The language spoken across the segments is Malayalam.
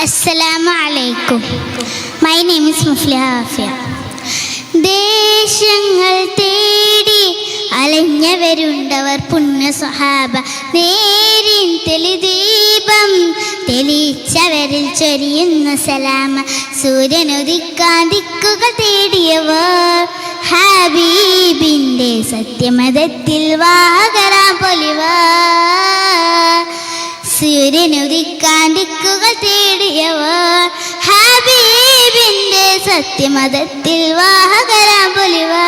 Assalamu alaikum. My name is Mufliha Afia. ദേശങ്ങൾ തേടി അലഞ്ഞവരുണ്ടവർ പുണ്യ സ്വഹാബ, നേരിൻ തെളിദീപം തെളിച്ചവരിൽ ചൊരിയുന്ന സലാമ, സൂര്യനുദിക്കാൻ ദിക്കുകൾ തേടിയവർ ഹബീബിൻ്റെ സത്യമതത്തിൽ വാഹകരാം പൊലിവർ, സൂര്യനുദിക്കാൻ ദിക്കുകൾ തേടിയവർ ഹബീബിൻ്റെ സത്യമതത്തിൽ വാഹകരാം പൊലിവർ,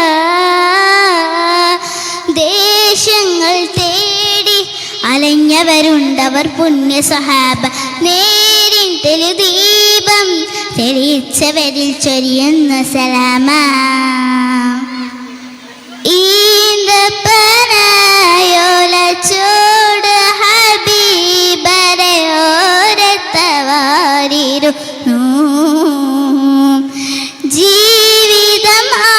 ദേശങ്ങൾ തേടി അലഞ്ഞവരുണ്ടവർ പുണ്യ സ്വഹാബ, നേരിൻ തെളിദീപം തെളിച്ചവരിൽ ചൊരിയുന്ന സലാമ, ഈന്തപ്പനയോലച്ചോട് ഹബീബരെ ഓരത്തവാരിരുന്നു, ജീവിതം ആ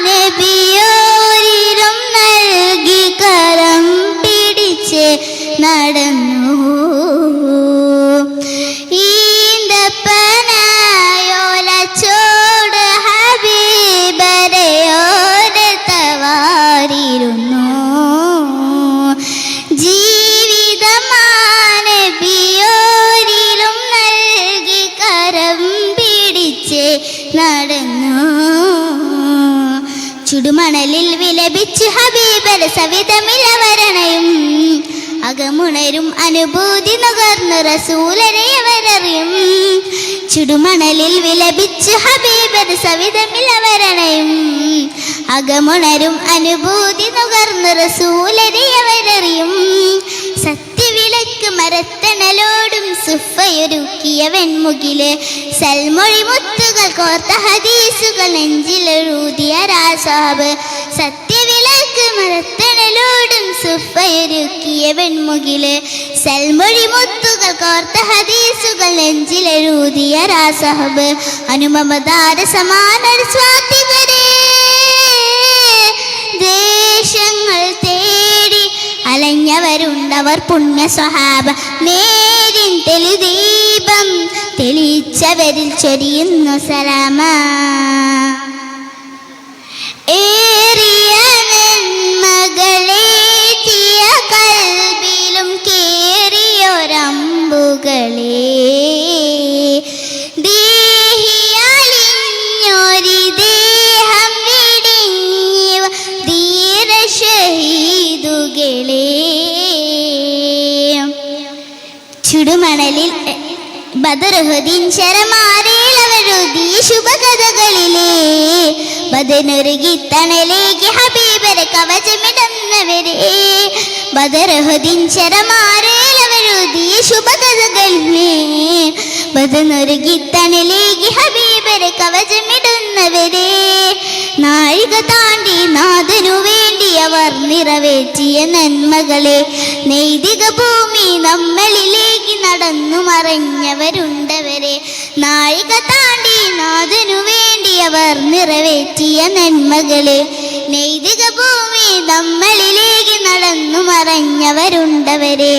നബിയോരിലും നൽകി കരം പിടിച്ച് നടന്നു, ഈന്തപ്പനയോലച്ചോട് ഹബീബരെ ഓരത്തവാരിരുന്നു, ജീവിതം ആ നബിയോരിലും നൽകി കരം പിടിച്ച് നടന്നു, ചുടുമണലിൽ വിലപിച്ച് ഹബീബരെ സവിധമിലവരണയും, അകമുണരും അനുഭൂതി നുകർന്നു റസൂലരെ അവരറിയും, ചുടുമണലിൽ വിലപിച്ച് ഹബീബരെ സവിധമിലവരണയും, അകമുണരും അനുഭൂതി നുകർന്നു റസൂലരെ അവരറിയും, സത്യവിളക്ക് മരത്തണലോടും സുഫയൊരുക്കിയ വെൺമുകില്, സൽമൊഴി മുത്തുകൾ കോർത്ത ഹദീസുകൾ നെഞ്ചിലെഴുതിയ രാസാബ്, സത്യവിളക്ക് മരത്തണലോടും സുഫയൊരുക്കിയ വെൺമുകില്, സൽമൊഴി മുത്തുകൾ കോർത്ത ഹദീസുകൾ നെഞ്ചിലെഴുതിയ രാസാബ്, അനുമമദാര സമാനർ സ്വാതികരേ, ദേശങ്ങൾ തേടി അലഞ്ഞവരുണ്ടവർ പുണ്യ സ്വഹാബ, നേരിൻ തെളിദീപം തെളിച്ചവരിൽ ചൊരിയുന്ന സലാമ, ഏറിയ നന്മകളേറ്റിയ കൽബിലും കേറിയൊരമ്പുകളെ, ദേഹിയാലിഞ്ഞൊരു ദേഹം വിടിഞ്ഞ ധീരശഹീദുകളെ, ചുടുമണലിൽ ബദറുഹുദിൻ ശരമാരേലവരുതി ശുഭകഥകളിലെ, ബദനുരുകി തണലേക്ക് ഹബീബരെ കവചമിടുന്നവരെ, ബദറുഹുദിൻ ശരമാരേലവരുതി ശുഭകഥകളിലെ, ബദനുരുകി തണലേക്ക് ഹബീബരെ കവചമിടുന്നവരെ, നാഴിക താണ്ടി നാഥനു വേണ്ടി അവർ നിറവേറ്റിയ നന്മകളെ, നൈതിക ഭൂമി നമ്മളിലേക്ക് നടന്നു മറഞ്ഞവരുണ്ടവരെ, നാഴിക താണ്ടി നാഥനു വേണ്ടി അവർ നിറവേറ്റിയ നന്മകളെ, നൈതിക ഭൂമി നമ്മളിലേക്ക് നടന്നു മറഞ്ഞവരുണ്ടവരെ,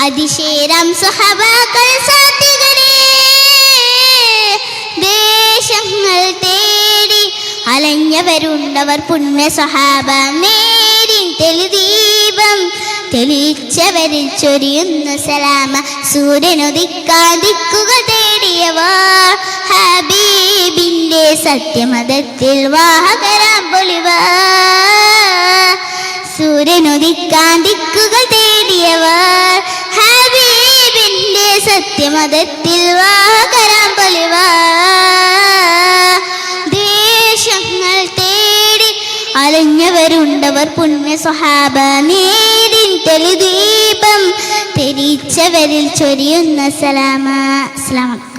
അതിശേരം സ്വഹബാക്കൾ സാത്വികരേ, ദേശങ്ങൾ തേടി അലഞ്ഞവരുണ്ടവർ പുണ്യ സ്വഹാബ, നേരിൻ തെളിദീപം തെളിച്ചവരിൽ ചൊരിയുന്ന സലാമ, സൂര്യനുദിക്കാൻ ദിക്കുകൾ തേടിയവർ ഹബീബിൻ്റെ സത്യമതത്തിൽ വാഹകരാം പൊലിവർ, സൂര്യനുദിക്കാൻ ദിക്കുകൾ തേടിയവർ ഹബീബിൻ്റെ സത്യമതത്തിൽ വാഹകരാം പൊലിവർ, ദേശങ്ങൾ തേടി അലഞ്ഞവരുണ്ടവർ പുണ്യ സ്വഹാബ, നേരിൻ തെളിദീപം തെളിച്ചവരിൽ ചൊരിയുന്ന സലാമ. അസ്സലാമു അലൈക്കും.